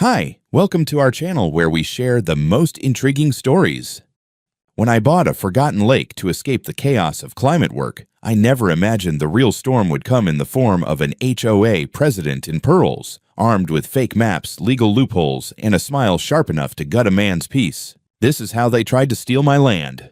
Hi, welcome to our channel where we share the most intriguing stories. When I bought a forgotten lake to escape the chaos of climate work, I never imagined the real storm would come in the form of an HOA president in pearls, armed with fake maps, legal loopholes, and a smile sharp enough to gut a man's peace. This is how they tried to steal my land.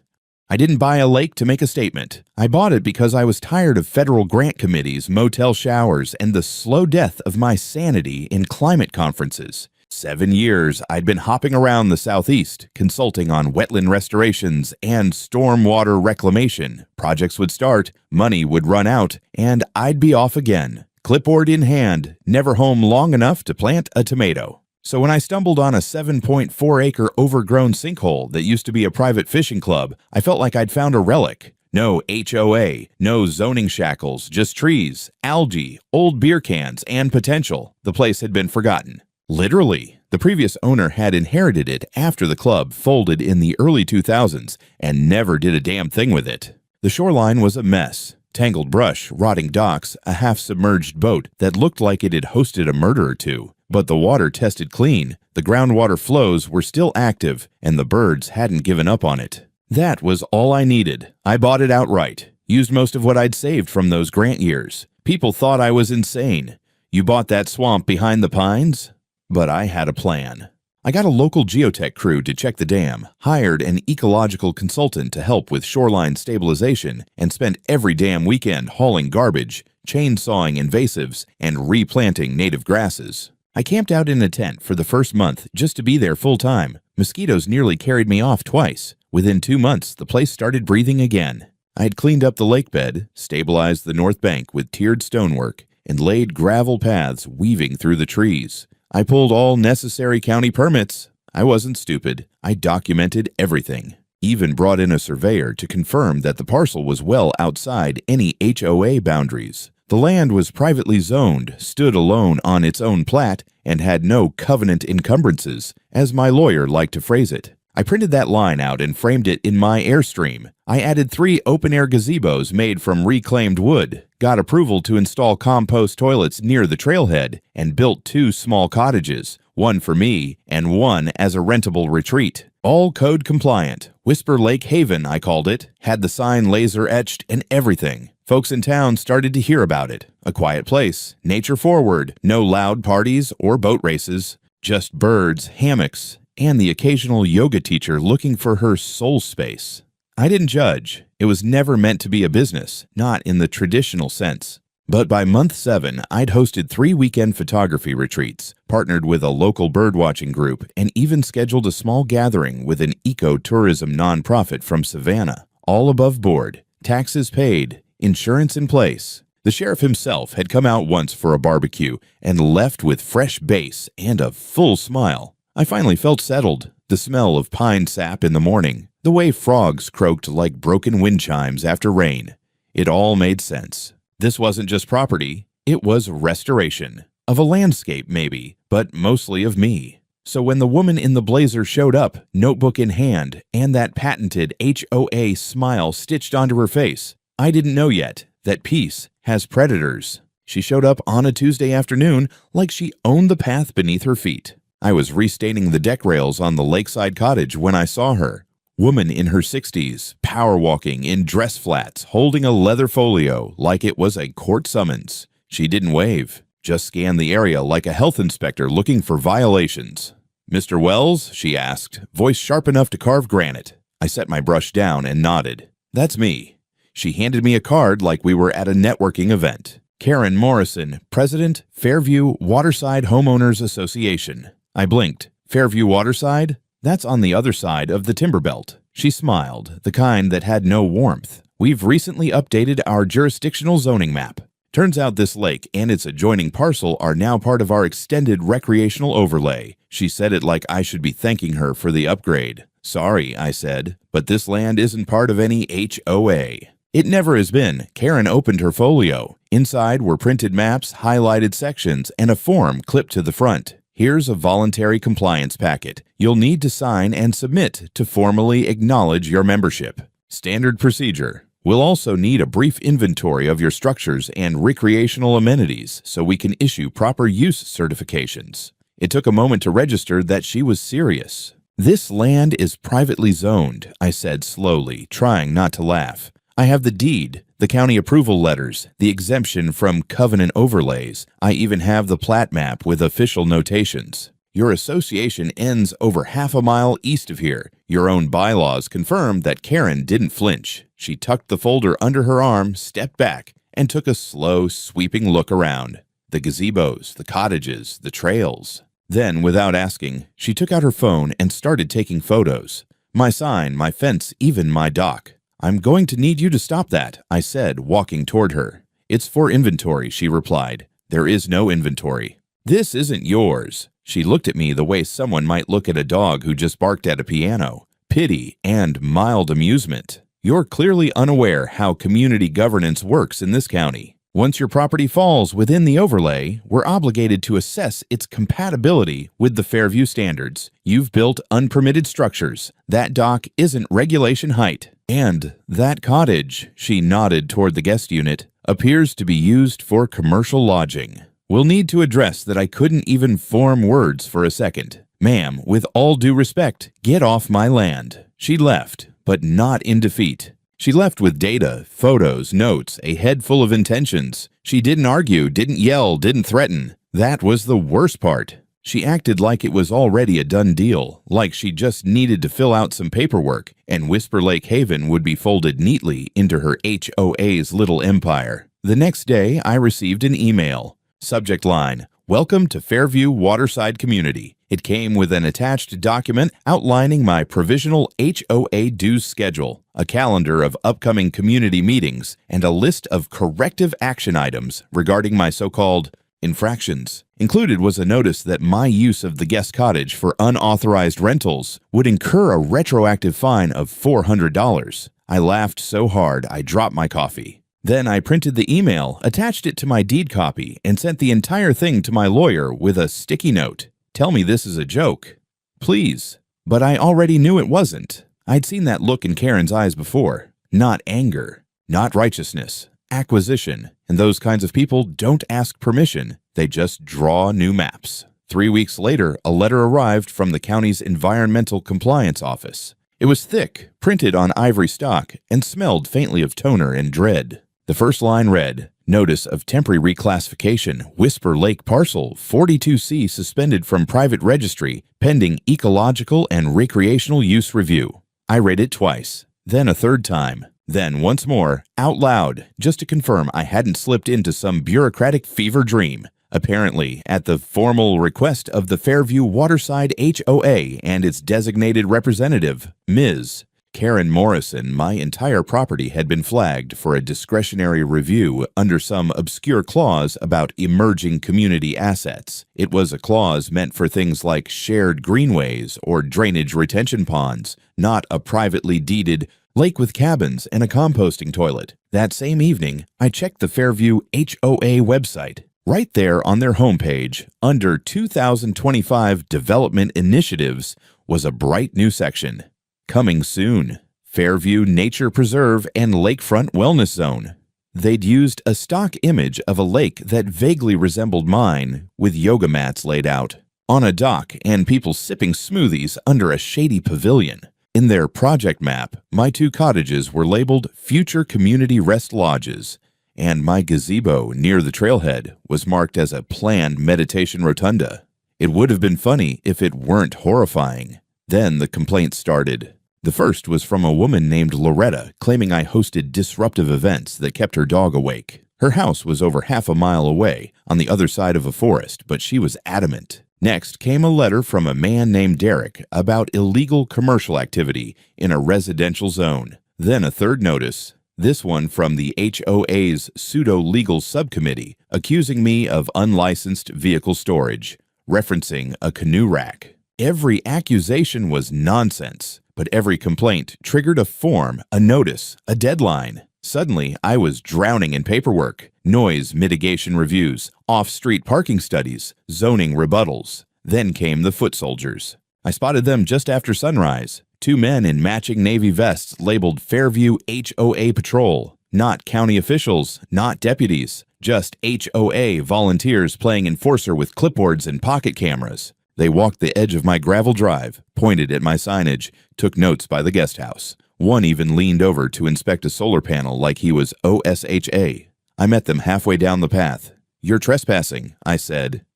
I didn't buy a lake to make a statement. I bought it because I was tired of federal grant committees, motel showers, and the slow death of my sanity in climate conferences. 7 years I'd been hopping around the Southeast, consulting on wetland restorations and stormwater reclamation. Projects would start, money would run out, and I'd be off again, clipboard in hand, never home long enough to plant a tomato. So when I stumbled on a 7.4-acre overgrown sinkhole that used to be a private fishing club, I felt like I'd found a relic. No HOA, no zoning shackles, just trees, algae, old beer cans, and potential. The place had been forgotten. Literally, the previous owner had inherited it after the club folded in the early 2000s and never did a damn thing with it. The shoreline was a mess. Tangled brush, rotting docks, a half-submerged boat that looked like it had hosted a murder or two. But the water tested clean, the groundwater flows were still active, and the birds hadn't given up on it. That was all I needed. I bought it outright, used most of what I'd saved from those grant years. People thought I was insane. You bought that swamp behind the pines? But I had a plan. I got a local geotech crew to check the dam, hired an ecological consultant to help with shoreline stabilization, and spent every damn weekend hauling garbage, chainsawing invasives, and replanting native grasses. I camped out in a tent for the first month just to be there full-time. Mosquitoes nearly carried me off twice. Within 2 months, the place started breathing again. I had cleaned up the lake bed, stabilized the north bank with tiered stonework, and laid gravel paths weaving through the trees. I pulled all necessary county permits. I wasn't stupid. I documented everything. Even brought in a surveyor to confirm that the parcel was well outside any HOA boundaries. The land was privately zoned, stood alone on its own plat, and had no covenant encumbrances, as my lawyer liked to phrase it. I printed that line out and framed it in my Airstream. I added 3 open-air gazebos made from reclaimed wood, got approval to install compost toilets near the trailhead, and built 2 small cottages, one for me and one as a rentable retreat. All code compliant. Whisper Lake Haven, I called it, had the sign laser etched and everything. Folks in town started to hear about it. A quiet place, nature forward, no loud parties or boat races, just birds, hammocks, and the occasional yoga teacher looking for her soul space. I didn't judge. It was never meant to be a business, not in the traditional sense. But by month 7, I'd hosted 3 weekend photography retreats, partnered with a local birdwatching group, and even scheduled a small gathering with an eco-tourism nonprofit from Savannah. All above board, taxes paid, insurance in place. The sheriff himself had come out once for a barbecue and left with fresh bass and a full smile. I finally felt settled. The smell of pine sap in the morning, the way frogs croaked like broken wind chimes after rain. It all made sense. This wasn't just property, it was restoration. Of a landscape maybe, but mostly of me. So when the woman in the blazer showed up, notebook in hand, and that patented HOA smile stitched onto her face, I didn't know yet that peace has predators. She showed up on a Tuesday afternoon like she owned the path beneath her feet. I was restaining the deck rails on the lakeside cottage when I saw her. Woman in her 60s, power walking in dress flats, holding a leather folio like it was a court summons. She didn't wave, just scanned the area like a health inspector looking for violations. "Mr. Wells?" she asked, voice sharp enough to carve granite. I set my brush down and nodded. "That's me." She handed me a card like we were at a networking event. Karen Morrison, President, Fairview Waterside Homeowners Association. I blinked. Fairview Waterside? That's on the other side of the Timberbelt. She smiled, the kind that had no warmth. "We've recently updated our jurisdictional zoning map. Turns out this lake and its adjoining parcel are now part of our extended recreational overlay." She said it like I should be thanking her for the upgrade. "Sorry," I said, "but this land isn't part of any HOA." It never has been. Karen opened her folio. Inside were printed maps, highlighted sections, and a form clipped to the front. "Here's a voluntary compliance packet. You'll need to sign and submit to formally acknowledge your membership. Standard procedure. We'll also need a brief inventory of your structures and recreational amenities so we can issue proper use certifications. It took a moment to register that she was serious. "This land is privately zoned," I said slowly, trying not to laugh. "I have the deed, the county approval letters, the exemption from covenant overlays. I even have the plat map with official notations. Your association ends over half a mile east of here. Your own bylaws confirm that." Karen didn't flinch. She tucked the folder under her arm, stepped back, and took a slow, sweeping look around. The gazebos, the cottages, the trails. Then, without asking, she took out her phone and started taking photos. My sign, my fence, even my dock. "I'm going to need you to stop that," I said, walking toward her. "It's for inventory," she replied. "There is no inventory." "This isn't yours." She looked at me the way someone might look at a dog who just barked at a piano. Pity and mild amusement. "You're clearly unaware how community governance works in this county. Once your property falls within the overlay, we're obligated to assess its compatibility with the Fairview standards. You've built unpermitted structures. That dock isn't regulation height. And that cottage," she nodded toward the guest unit, "appears to be used for commercial lodging. We'll need to address that." I couldn't even form words for a second. "Ma'am, with all due respect, get off my land." She left, but not in defeat. She left with data, photos, notes, a head full of intentions. She didn't argue, didn't yell, didn't threaten. That was the worst part. She acted like it was already a done deal, like she just needed to fill out some paperwork, and Whisper Lake Haven would be folded neatly into her HOA's little empire. The next day, I received an email. Subject line: "Welcome to Fairview Waterside Community." It came with an attached document outlining my provisional HOA dues schedule, a calendar of upcoming community meetings, and a list of corrective action items regarding my so-called infractions. Included was a notice that my use of the guest cottage for unauthorized rentals would incur a retroactive fine of $400. I laughed so hard I dropped my coffee. Then I printed the email, attached it to my deed copy, and sent the entire thing to my lawyer with a sticky note. "Tell me this is a joke. Please." But I already knew it wasn't. I'd seen that look in Karen's eyes before. Not anger, not righteousness, acquisition. And those kinds of people don't ask permission. They just draw new maps. 3 weeks later, a letter arrived from the county's Environmental Compliance Office. It was thick, printed on ivory stock, and smelled faintly of toner and dread. The first line read, "Notice of temporary reclassification, Whisper Lake Parcel 42C suspended from private registry, pending ecological and recreational use review." I read it twice, then a third time, then once more, out loud, just to confirm I hadn't slipped into some bureaucratic fever dream. Apparently, at the formal request of the Fairview Waterside HOA and its designated representative, Ms. Karen Morrison, my entire property had been flagged for a discretionary review under some obscure clause about emerging community assets. It was a clause meant for things like shared greenways or drainage retention ponds, not a privately deeded lake with cabins and a composting toilet. That same evening, I checked the Fairview HOA website. Right there on their homepage, under 2025 Development Initiatives, was a bright new section. Coming soon, Fairview Nature Preserve and Lakefront Wellness Zone. They'd used a stock image of a lake that vaguely resembled mine, with yoga mats laid out on a dock and people sipping smoothies under a shady pavilion. In their project map, my 2 cottages were labeled Future Community Rest Lodges, and my gazebo near the trailhead was marked as a planned meditation rotunda. It would have been funny if it weren't horrifying. Then the complaints started. The first was from a woman named Loretta, claiming I hosted disruptive events that kept her dog awake. Her house was over half a mile away, on the other side of a forest, but she was adamant. Next came a letter from a man named Derek about illegal commercial activity in a residential zone. Then a third notice, this one from the HOA's pseudo-legal subcommittee, accusing me of unlicensed vehicle storage, referencing a canoe rack. Every accusation was nonsense, but every complaint triggered a form, a notice, a deadline. Suddenly, I was drowning in paperwork, noise mitigation reviews, off-street parking studies, zoning rebuttals. Then came the foot soldiers. I spotted them just after sunrise. 2 men in matching Navy vests labeled Fairview HOA Patrol. Not county officials, not deputies, Just HOA volunteers playing enforcer with clipboards and pocket cameras. They walked the edge of my gravel drive, pointed at my signage, took notes by the guest house. One even leaned over to inspect a solar panel like he was OSHA. I met them halfway down the path. "You're trespassing," I said.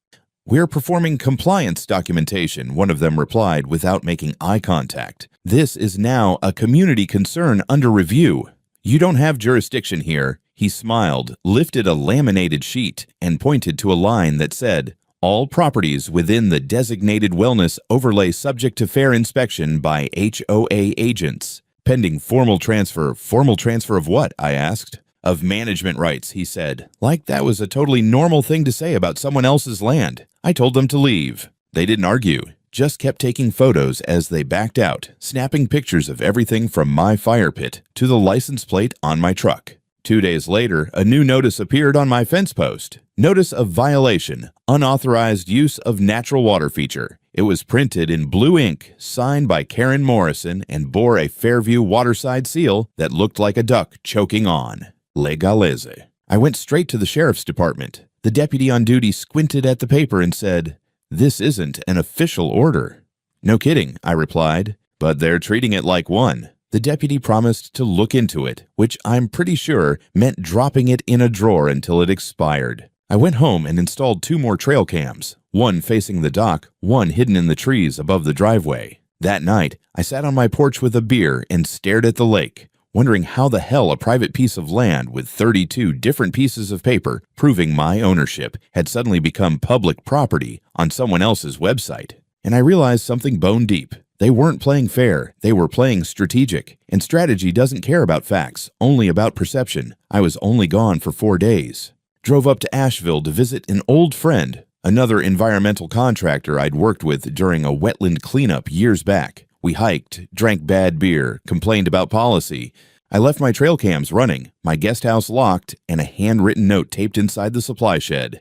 "We're performing compliance documentation," one of them replied without making eye contact. "This is now a community concern under review. You don't have jurisdiction here." He smiled, lifted a laminated sheet, and pointed to a line that said, "All properties within the designated wellness overlay subject to fair inspection by HOA agents. Pending formal transfer." "Formal transfer of what?" I asked. "Of management rights," he said, like that was a totally normal thing to say about someone else's land. I told them to leave. They didn't argue, just kept taking photos as they backed out, snapping pictures of everything from my fire pit to the license plate on my truck. 2 days later, a new notice appeared on my fence post. "Notice of violation, unauthorized use of natural water feature." It was printed in blue ink, signed by Karen Morrison, and bore a Fairview waterside seal that looked like a duck choking on. Legalese. I went straight to the sheriff's department. The deputy on duty squinted at the paper and said, "This isn't an official order." "No kidding," I replied, "but they're treating it like one." The deputy promised to look into it, which I'm pretty sure meant dropping it in a drawer until it expired. I went home and installed 2 more trail cams, one facing the dock, one hidden in the trees above the driveway. That night, I sat on my porch with a beer and stared at the lake, wondering how the hell a private piece of land with 32 different pieces of paper proving my ownership had suddenly become public property on someone else's website. And I realized something bone deep. They weren't playing fair, they were playing strategic. And strategy doesn't care about facts, only about perception. I was only gone for 4 days. Drove up to Asheville to visit an old friend, another environmental contractor I'd worked with during a wetland cleanup years back. We hiked, drank bad beer, complained about policy. I left my trail cams running, my guest house locked, and a handwritten note taped inside the supply shed.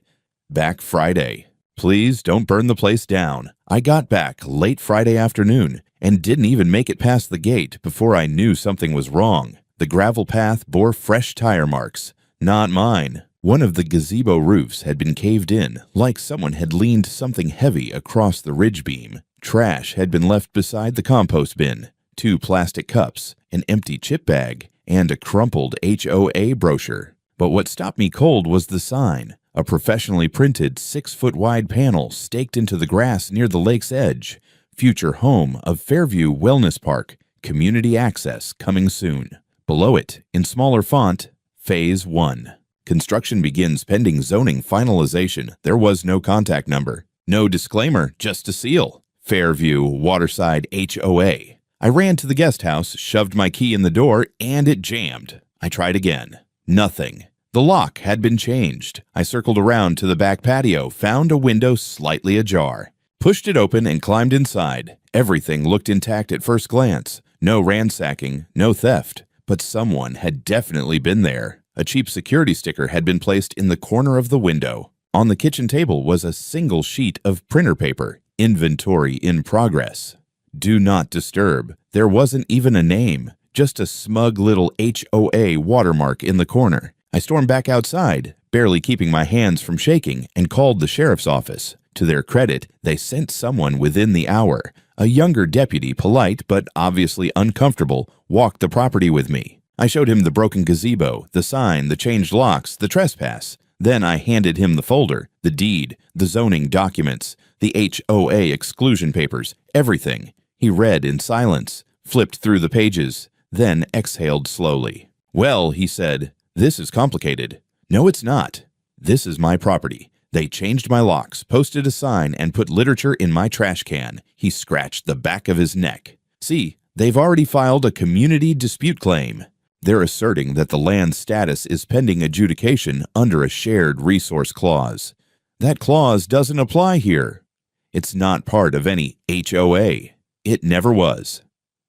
Back Friday. Please don't burn the place down. I got back late Friday afternoon and didn't even make it past the gate before I knew something was wrong. The gravel path bore fresh tire marks. Not mine. One of the gazebo roofs had been caved in, like someone had leaned something heavy across the ridge beam. Trash had been left beside the compost bin. 2 plastic cups, an empty chip bag, and a crumpled HOA brochure. But what stopped me cold was the sign. A professionally printed 6-foot-wide panel staked into the grass near the lake's edge. Future home of Fairview Wellness Park. Community access coming soon. Below it, in smaller font, Phase 1. Construction begins pending zoning finalization. There was no contact number. No disclaimer, just a seal. Fairview Waterside HOA. I ran to the guest house, shoved my key in the door, and it jammed. I tried again. Nothing. The lock had been changed. I circled around to the back patio, found a window slightly ajar, pushed it open and climbed inside. Everything looked intact at first glance. No ransacking, no theft. But someone had definitely been there. A cheap security sticker had been placed in the corner of the window. On the kitchen table was a single sheet of printer paper. Inventory in progress. Do not disturb. There wasn't even a name, just a smug little HOA watermark in the corner. I stormed back outside, barely keeping my hands from shaking, and called the sheriff's office. To their credit, they sent someone within the hour. A younger deputy, polite but obviously uncomfortable, walked the property with me. I showed him the broken gazebo, the sign, the changed locks, the trespass. Then I handed him the folder, the deed, the zoning documents, the HOA exclusion papers, everything. He read in silence, flipped through the pages, then exhaled slowly. "Well," he said, "this is complicated." "No, it's not. This is my property. They changed my locks, posted a sign, and put literature in my trash can." He scratched the back of his neck. "See, they've already filed a community dispute claim. They're asserting that the land's status is pending adjudication under a shared resource clause. That clause doesn't apply here. It's not part of any HOA. It never was.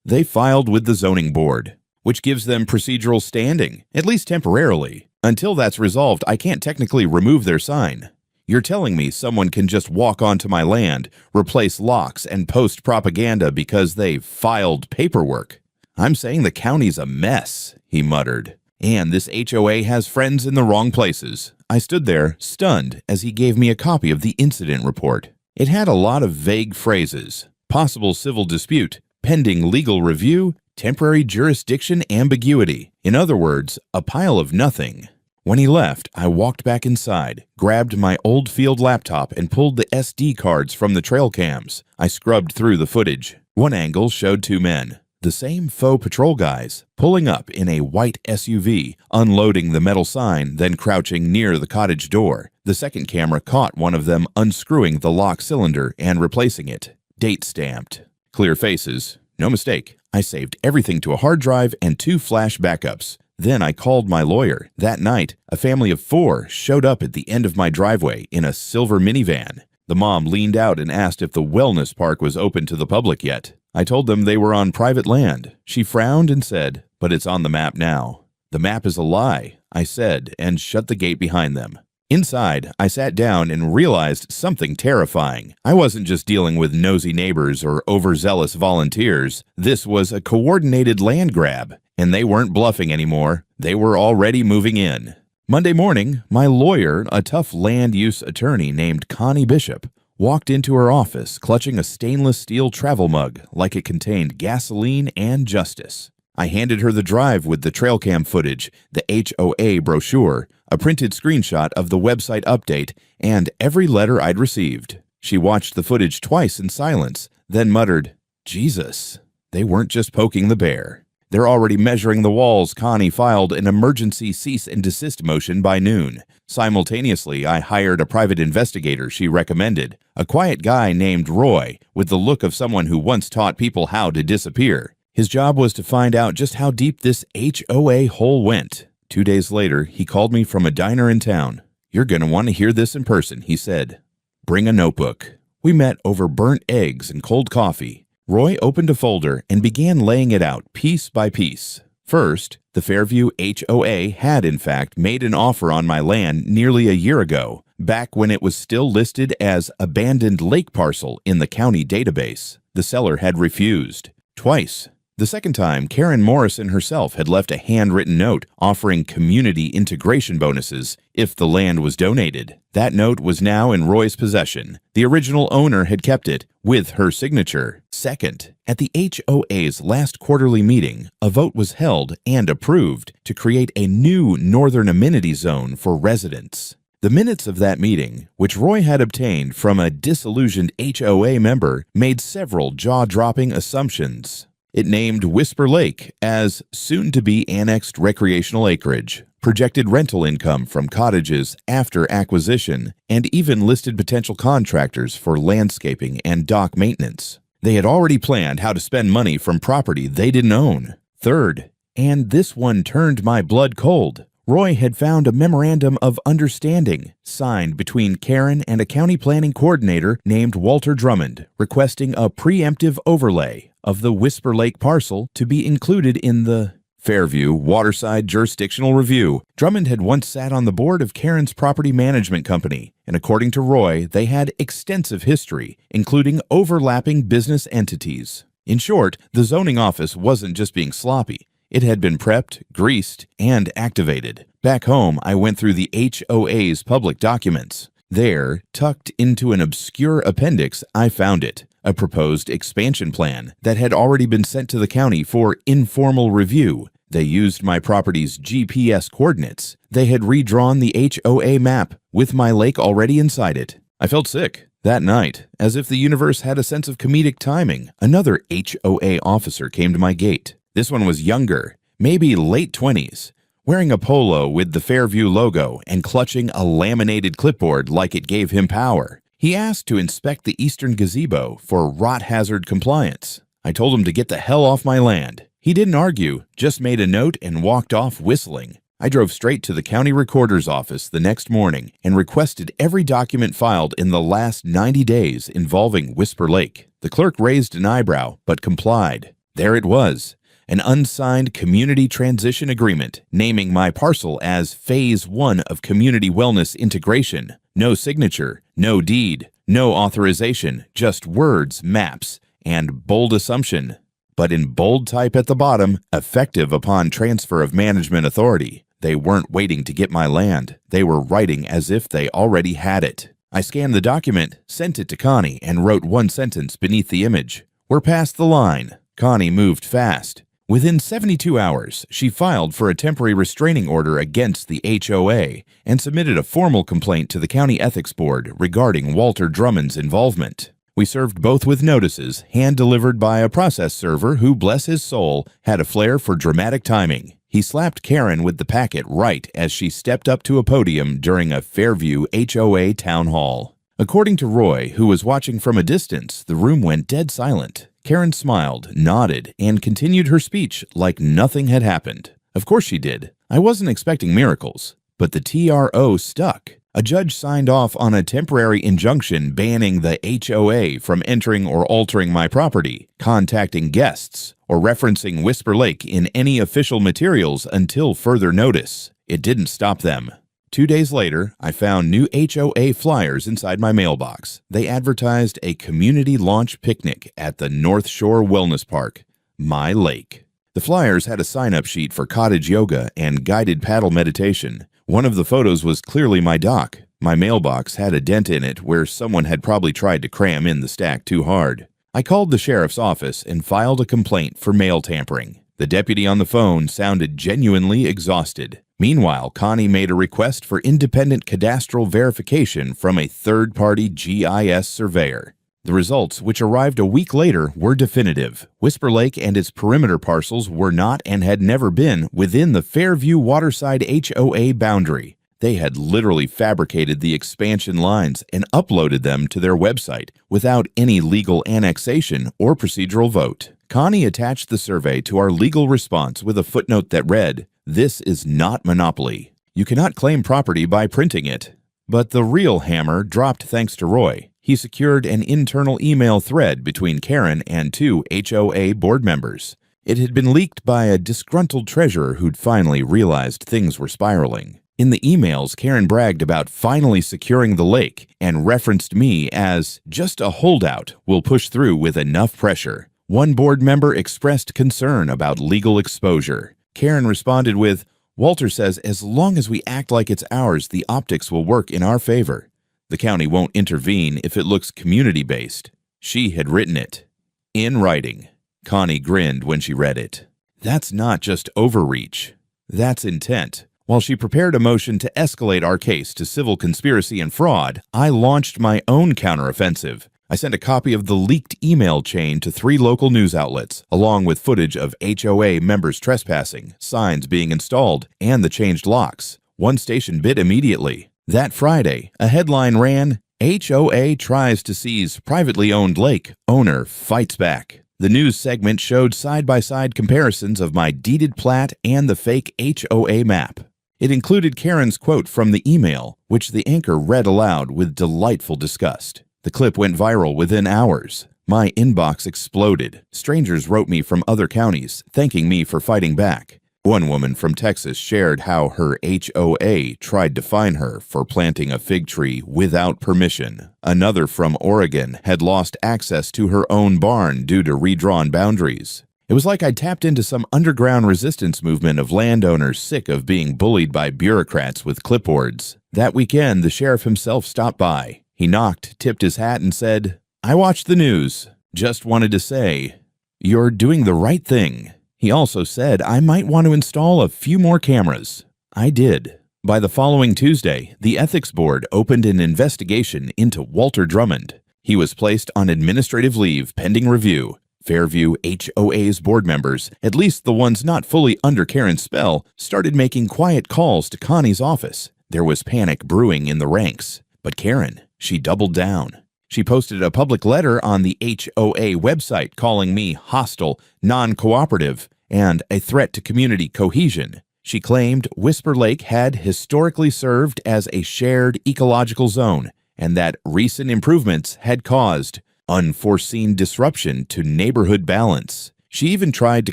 They filed with the zoning board, which gives them procedural standing, at least temporarily. Until that's resolved, I can't technically remove their sign. You're telling me someone can just walk onto my land, replace locks, and post propaganda because they filed paperwork? I'm saying the county's a mess," he muttered. And this HOA has friends in the wrong places. I stood there, stunned, as he gave me a copy of the incident report. It had a lot of vague phrases: possible civil dispute, pending legal review, temporary jurisdiction ambiguity. In other words, a pile of nothing. When he left, I walked back inside, grabbed my old field laptop, and pulled the SD cards from the trail cams. I scrubbed through the footage. One angle showed two men, the same faux patrol guys, pulling up in a white SUV, unloading the metal sign, then crouching near the cottage door. The second camera caught one of them unscrewing the lock cylinder and replacing it. Date stamped. Clear faces. No mistake. I saved everything to a hard drive and 2 flash backups. Then I called my lawyer. That night, a family of 4 showed up at the end of my driveway in a silver minivan. The mom leaned out and asked if the wellness park was open to the public yet. I told them they were on private land. She frowned and said, "But it's on the map now." "The map is a lie," I said, and shut the gate behind them. Inside, I sat down and realized something terrifying. I wasn't just dealing with nosy neighbors or overzealous volunteers. This was a coordinated land grab, and they weren't bluffing anymore. They were already moving in. Monday morning, my lawyer, a tough land use attorney named Connie Bishop, walked into her office clutching a stainless steel travel mug like it contained gasoline and justice. I handed her the drive with the trail cam footage, the HOA brochure, a printed screenshot of the website update, and every letter I'd received. She watched the footage twice in silence, then muttered, "Jesus, they weren't just poking the bear. They're already measuring the walls." Connie filed an emergency cease and desist motion by noon. Simultaneously, I hired a private investigator she recommended, a quiet guy named Roy, with the look of someone who once taught people how to disappear. His job was to find out just how deep this HOA hole went. 2 days later, he called me from a diner in town. "You're going to want to hear this in person," he said. "Bring a notebook." We met over burnt eggs and cold coffee. Roy opened a folder and began laying it out piece by piece. First, the Fairview HOA had in fact made an offer on my land nearly a year ago, back when it was still listed as abandoned lake parcel in the county database. The seller had refused. Twice. The second time, Karen Morrison herself had left a handwritten note offering community integration bonuses if the land was donated. That note was now in Roy's possession. The original owner had kept it, with her signature. Second, at the HOA's last quarterly meeting, a vote was held and approved to create a new northern amenity zone for residents. The minutes of that meeting, which Roy had obtained from a disillusioned HOA member, made several jaw-dropping assumptions. It named Whisper Lake as soon-to-be annexed recreational acreage, projected rental income from cottages after acquisition, and even listed potential contractors for landscaping and dock maintenance. They had already planned how to spend money from property they didn't own. Third, and this one turned my blood cold, Roy had found a memorandum of understanding signed between Karen and a county planning coordinator named Walter Drummond, requesting a preemptive overlay of the Whisper Lake parcel to be included in the Fairview Waterside Jurisdictional Review. Drummond had once sat on the board of Karen's property management company, and according to Roy, they had extensive history, including overlapping business entities. In short, the zoning office wasn't just being sloppy. It had been prepped, greased, and activated. Back home, I went through the HOA's public documents. There, tucked into an obscure appendix, I found it, a proposed expansion plan that had already been sent to the county for informal review. They used my property's GPS coordinates. They had redrawn the HOA map, with my lake already inside it. I felt sick. That night, as if the universe had a sense of comedic timing, another HOA officer came to my gate. This one was younger, maybe late 20s, wearing a polo with the Fairview logo and clutching a laminated clipboard like it gave him power. He asked to inspect the eastern gazebo for rot hazard compliance. I told him to get the hell off my land. He didn't argue, just made a note and walked off whistling. I drove straight to the county recorder's office the next morning and requested every document filed in the last 90 days involving Whisper Lake. The clerk raised an eyebrow, but complied. There it was. An unsigned community transition agreement naming my parcel as Phase 1 of Community Wellness Integration. No signature, no deed, no authorization, just words, maps, and bold assumption. but in bold type at the bottom, effective upon transfer of management authority. They weren't waiting to get my land. They were writing as if they already had it. I scanned the document, sent it to Connie, and wrote one sentence beneath the image. "We're past the line." Connie moved fast. Within 72 hours, she filed for a temporary restraining order against the HOA and submitted a formal complaint to the County Ethics Board regarding Walter Drummond's involvement. We served both with notices, hand-delivered by a process server who, bless his soul, had a flair for dramatic timing. He slapped Karen with the packet right as she stepped up to a podium during a Fairview HOA town hall. According to Roy, who was watching from a distance, the room went dead silent. Karen smiled, nodded, and continued her speech like nothing had happened. Of course she did. I wasn't expecting miracles. But the TRO stuck. A judge signed off on a temporary injunction banning the HOA from entering or altering my property, contacting guests, or referencing Whisper Lake in any official materials until further notice. It didn't stop them. 2 days later, I found new HOA flyers inside my mailbox. They advertised a community launch picnic at the North Shore Wellness Park, my lake. The flyers had a sign-up sheet for cottage yoga and guided paddle meditation. One of the photos was clearly my dock. My mailbox had a dent in it where someone had probably tried to cram in the stack too hard. I called the sheriff's office and filed a complaint for mail tampering. The deputy on the phone sounded genuinely exhausted. Meanwhile, Connie made a request for independent cadastral verification from a third-party GIS surveyor. The results, which arrived a week later, were definitive. Whisper Lake and its perimeter parcels were not and had never been within the Fairview Waterside HOA boundary. They had literally fabricated the expansion lines and uploaded them to their website without any legal annexation or procedural vote. Connie attached the survey to our legal response with a footnote that read, "This is not monopoly. You cannot claim property by printing it." But the real hammer dropped thanks to Roy. He secured an internal email thread between Karen and 2 HOA board members. It had been leaked by a disgruntled treasurer who'd finally realized things were spiraling. In the emails, Karen bragged about finally securing the lake and referenced me as just a holdout will push through with enough pressure. One board member expressed concern about legal exposure. Karen responded with, "Walter says as long as we act like it's ours, the optics will work in our favor. The county won't intervene if it looks community-based." She had written it. In writing. Connie grinned when she read it. That's not just overreach. That's intent. While she prepared a motion to escalate our case to civil conspiracy and fraud, I launched my own counteroffensive. I sent a copy of the leaked email chain to 3 local news outlets, along with footage of HOA members trespassing, signs being installed, and the changed locks. One station bit immediately. That Friday, a headline ran, "HOA tries to seize privately owned lake. Owner fights back." The news segment showed side-by-side comparisons of my deeded plat and the fake HOA map. It included Karen's quote from the email, which the anchor read aloud with delightful disgust. The clip went viral within hours. My inbox exploded. Strangers wrote me from other counties, thanking me for fighting back. One woman from Texas shared how her HOA tried to fine her for planting a fig tree without permission. Another from Oregon had lost access to her own barn due to redrawn boundaries. It was like I tapped into some underground resistance movement of landowners sick of being bullied by bureaucrats with clipboards. That weekend, the sheriff himself stopped by. He knocked, tipped his hat, and said, "I watched the news. Just wanted to say, you're doing the right thing." He also said I might want to install a few more cameras. I did. By the following Tuesday, the Ethics Board opened an investigation into Walter Drummond. He was placed on administrative leave pending review. Fairview HOA's board members, at least the ones not fully under Karen's spell, started making quiet calls to Connie's office. There was panic brewing in the ranks. But Karen, she doubled down. She posted a public letter on the HOA website calling me hostile, non-cooperative, and a threat to community cohesion. She claimed Whisper Lake had historically served as a shared ecological zone and that recent improvements had caused unforeseen disruption to neighborhood balance. She even tried to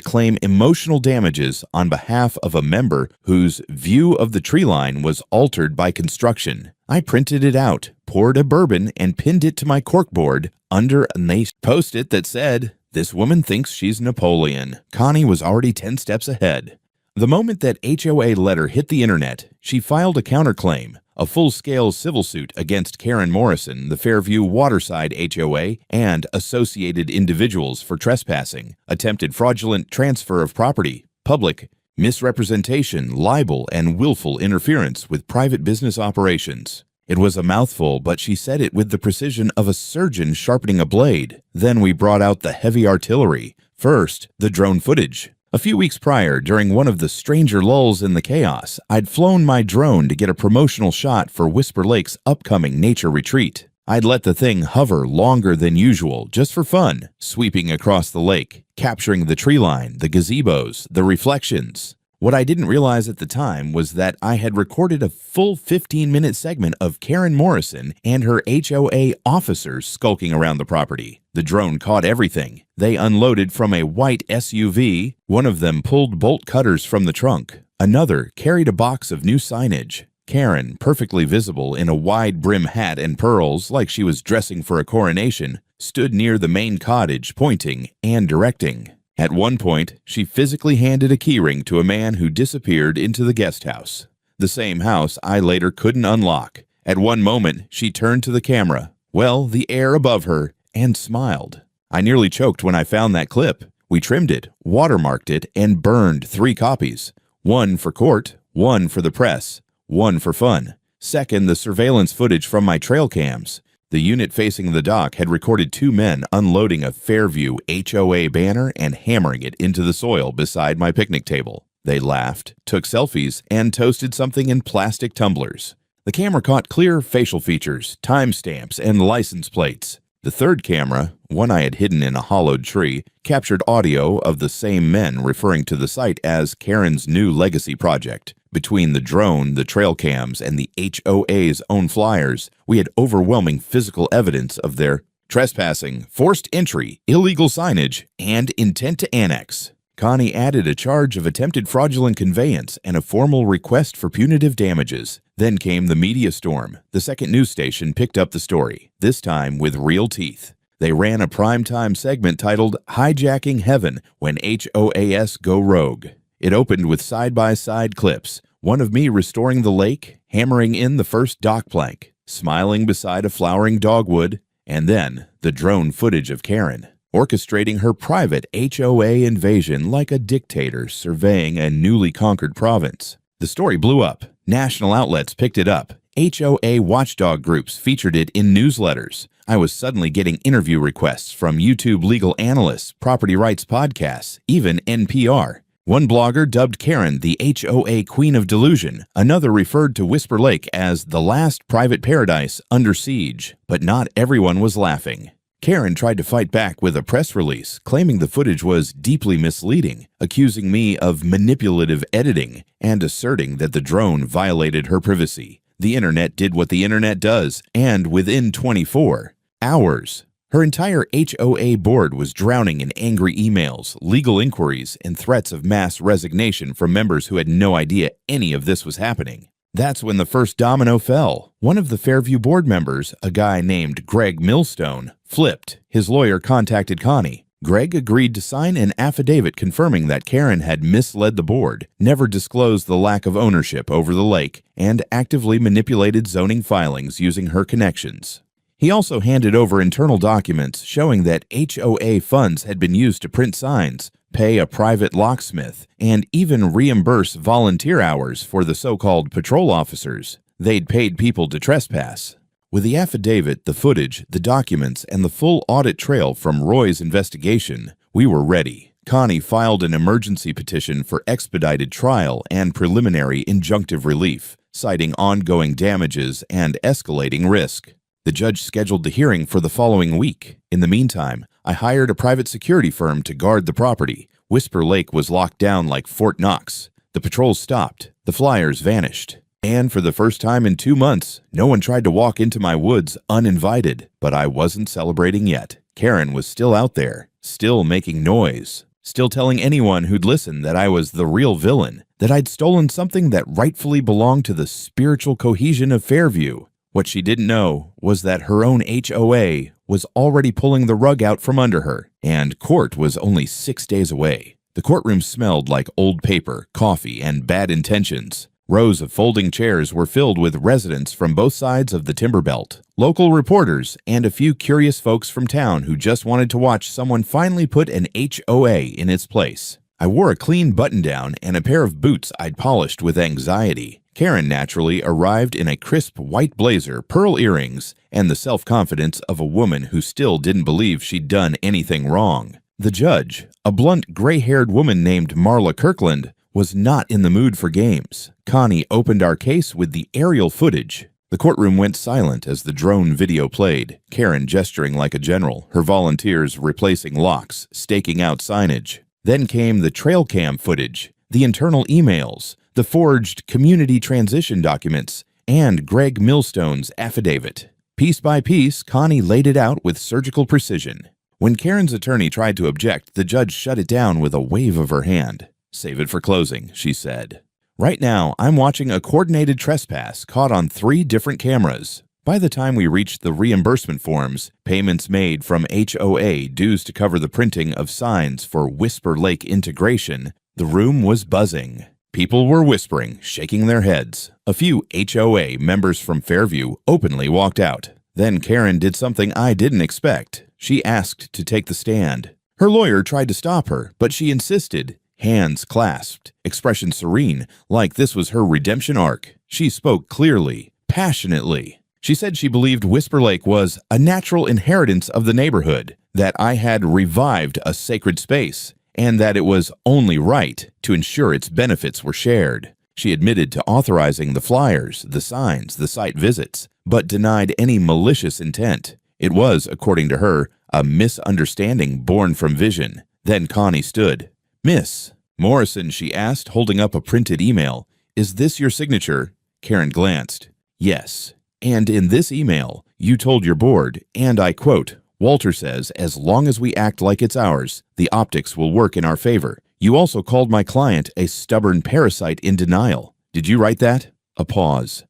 claim emotional damages on behalf of a member whose view of the tree line was altered by construction. I printed it out, poured a bourbon, and pinned it to my corkboard under a nice post-it that said, This woman thinks she's Napoleon. Connie was already 10 steps ahead. The moment that HOA letter hit the internet, she filed a counterclaim, a full-scale civil suit against Karen Morrison, the Fairview Waterside HOA, and associated individuals for trespassing, attempted fraudulent transfer of property, public misrepresentation, libel, and willful interference with private business operations. It was a mouthful, but she said it with the precision of a surgeon sharpening a blade. Then we brought out the heavy artillery. First, the drone footage. A few weeks prior, during one of the stranger lulls in the chaos, I'd flown my drone to get a promotional shot for Whisper Lake's upcoming nature retreat. I'd let the thing hover longer than usual, just for fun, sweeping across the lake, capturing the tree line, the gazebos, the reflections. What I didn't realize at the time was that I had recorded a full 15-minute segment of Karen Morrison and her HOA officers skulking around the property. The drone caught everything. They unloaded from a white SUV. One of them pulled bolt cutters from the trunk. Another carried a box of new signage. Karen, perfectly visible in a wide brim hat and pearls like she was dressing for a coronation, stood near the main cottage pointing and directing. At one point, she physically handed a keyring to a man who disappeared into the guest house. The same house I later couldn't unlock. At one moment, she turned to the camera, the air above her, and smiled. I nearly choked when I found that clip. We trimmed it, watermarked it, and burned 3 copies. 1 for court, 1 for the press, 1 for fun. Second, the surveillance footage from my trail cams. The unit facing the dock had recorded 2 men unloading a Fairview HOA banner and hammering it into the soil beside my picnic table. They laughed, took selfies, and toasted something in plastic tumblers. The camera caught clear facial features, timestamps, and license plates. The third camera, one I had hidden in a hollowed tree, captured audio of the same men referring to the site as Karen's new legacy project. Between the drone, the trail cams, and the HOA's own flyers, we had overwhelming physical evidence of their trespassing, forced entry, illegal signage, and intent to annex. Connie added a charge of attempted fraudulent conveyance and a formal request for punitive damages. Then came the media storm. The second news station picked up the story, this time with real teeth. They ran a primetime segment titled Hijacking Heaven When HOAS Go Rogue. It opened with side-by-side clips, one of me restoring the lake, hammering in the first dock plank, smiling beside a flowering dogwood, and then the drone footage of Karen, orchestrating her private HOA invasion like a dictator surveying a newly conquered province. The story blew up. National outlets picked it up. HOA watchdog groups featured it in newsletters. I was suddenly getting interview requests from YouTube legal analysts, property rights podcasts, even NPR. One blogger dubbed Karen the HOA Queen of Delusion. Another referred to Whisper Lake as the last private paradise under siege. But not everyone was laughing. Karen tried to fight back with a press release, claiming the footage was deeply misleading, accusing me of manipulative editing, and asserting that the drone violated her privacy. The internet did what the internet does, and within 24 hours, her entire HOA board was drowning in angry emails, legal inquiries, and threats of mass resignation from members who had no idea any of this was happening. That's when the first domino fell. One of the Fairview board members, a guy named Greg Millstone, flipped. His lawyer contacted Connie. Greg agreed to sign an affidavit confirming that Karen had misled the board, never disclosed the lack of ownership over the lake, and actively manipulated zoning filings using her connections. He also handed over internal documents showing that HOA funds had been used to print signs, pay a private locksmith, and even reimburse volunteer hours for the so-called patrol officers. They'd paid people to trespass. With the affidavit, the footage, the documents, and the full audit trail from Roy's investigation, we were ready. Connie filed an emergency petition for expedited trial and preliminary injunctive relief, citing ongoing damages and escalating risk. The judge scheduled the hearing for the following week. In the meantime, I hired a private security firm to guard the property. Whisper Lake was locked down like Fort Knox. The patrols stopped. The flyers vanished. And for the first time in 2 months, no one tried to walk into my woods uninvited. But I wasn't celebrating yet. Karen was still out there, still making noise, still telling anyone who'd listen that I was the real villain, that I'd stolen something that rightfully belonged to the spiritual cohesion of Fairview. What she didn't know was that her own HOA was already pulling the rug out from under her. And court was only 6 days away. The courtroom smelled like old paper, coffee, and bad intentions. Rows of folding chairs were filled with residents from both sides of the timber belt, local reporters, and a few curious folks from town who just wanted to watch someone finally put an HOA in its place. I wore a clean button-down and a pair of boots I'd polished with anxiety. Karen naturally arrived in a crisp white blazer, pearl earrings, and the self-confidence of a woman who still didn't believe she'd done anything wrong. The judge, a blunt, gray-haired woman named Marla Kirkland, was not in the mood for games. Connie opened our case with the aerial footage. The courtroom went silent as the drone video played, Karen gesturing like a general, her volunteers replacing locks, staking out signage. Then came the trail cam footage, the internal emails, the forged community transition documents, and Greg Millstone's affidavit. Piece by piece, Connie laid it out with surgical precision. When Karen's attorney tried to object, the judge shut it down with a wave of her hand. "Save it for closing," she said. "Right now, I'm watching a coordinated trespass caught on 3 different cameras." By the time we reached the reimbursement forms, payments made from HOA dues to cover the printing of signs for Whisper Lake integration, the room was buzzing. People were whispering, shaking their heads. A few HOA members from Fairview openly walked out. Then Karen did something I didn't expect. She asked to take the stand. Her lawyer tried to stop her, but she insisted. Hands clasped, expression serene, like this was her redemption arc. She spoke clearly, passionately. She said she believed Whisper Lake was a natural inheritance of the neighborhood, that I had revived a sacred space, and that it was only right to ensure its benefits were shared. She admitted to authorizing the flyers, the signs, the site visits, but denied any malicious intent. It was, according to her, a misunderstanding born from vision. Then Connie stood. "Miss Morrison," she asked, holding up a printed email, "is this your signature?" Karen glanced. "Yes. And in this email, you told your board, and I quote, 'Walter says, as long as we act like it's ours, the optics will work in our favor.' You also called my client a stubborn parasite in denial. Did you write that?" A pause.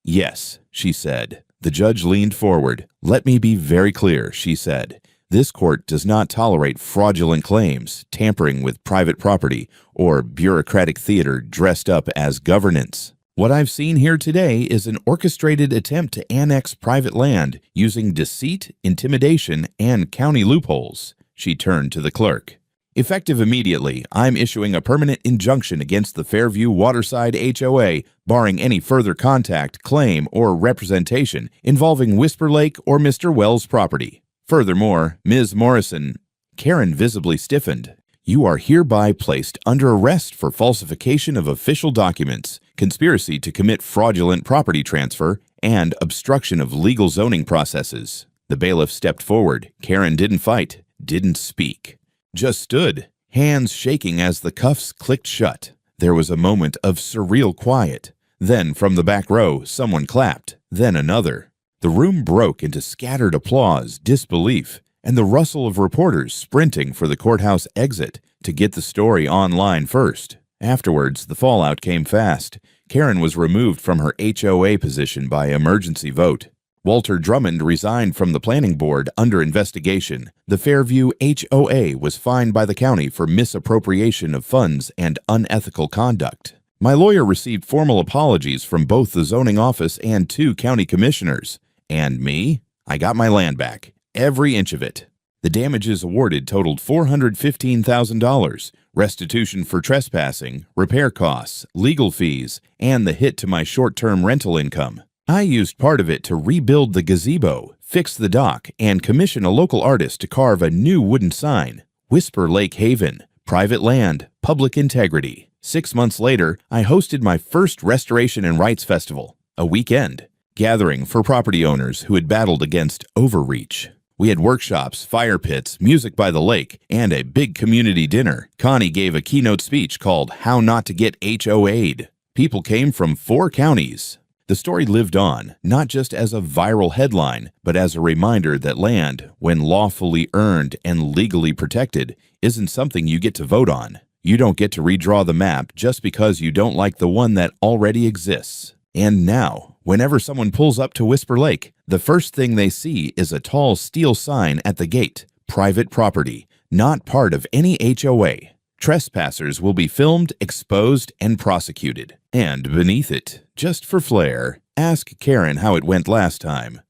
"Yes," she said. The judge leaned forward. "Let me be very clear," she said. "This court does not tolerate fraudulent claims, tampering with private property, or bureaucratic theater dressed up as governance. What I've seen here today is an orchestrated attempt to annex private land using deceit, intimidation, and county loopholes." She turned to the clerk. "Effective immediately, I'm issuing a permanent injunction against the Fairview Waterside HOA, barring any further contact, claim, or representation involving Whisper Lake or Mr. Wells' property. Furthermore, Ms. Morrison," Karen visibly stiffened, "you are hereby placed under arrest for falsification of official documents, conspiracy to commit fraudulent property transfer, and obstruction of legal zoning processes." The bailiff stepped forward. Karen didn't fight, didn't speak. Just stood, hands shaking as the cuffs clicked shut. There was a moment of surreal quiet. Then, from the back row, someone clapped, then another. The room broke into scattered applause, disbelief, and the rustle of reporters sprinting for the courthouse exit to get the story online first. Afterwards, the fallout came fast. Karen was removed from her HOA position by emergency vote. Walter Drummond resigned from the planning board under investigation. The Fairview HOA was fined by the county for misappropriation of funds and unethical conduct. My lawyer received formal apologies from both the zoning office and 2 county commissioners. And me? I got my land back, every inch of it. The damages awarded totaled $415,000, restitution for trespassing, repair costs, legal fees, and the hit to my short-term rental income. I used part of it to rebuild the gazebo, fix the dock, and commission a local artist to carve a new wooden sign, "Whisper Lake Haven, private land, public integrity." 6 months later, I hosted my first Restoration and Rights Festival, a weekend gathering for property owners who had battled against overreach. We had workshops, fire pits, music by the lake, and a big community dinner. Connie gave a keynote speech called "How Not to Get HOA'd." People came from 4 counties. The story lived on, not just as a viral headline, but as a reminder that land, when lawfully earned and legally protected, isn't something you get to vote on. You don't get to redraw the map just because you don't like the one that already exists. And now, whenever someone pulls up to Whisper Lake, the first thing they see is a tall steel sign at the gate, private property, not part of any HOA. Trespassers will be filmed, exposed, and prosecuted. And beneath it, just for flair, ask Karen how it went last time.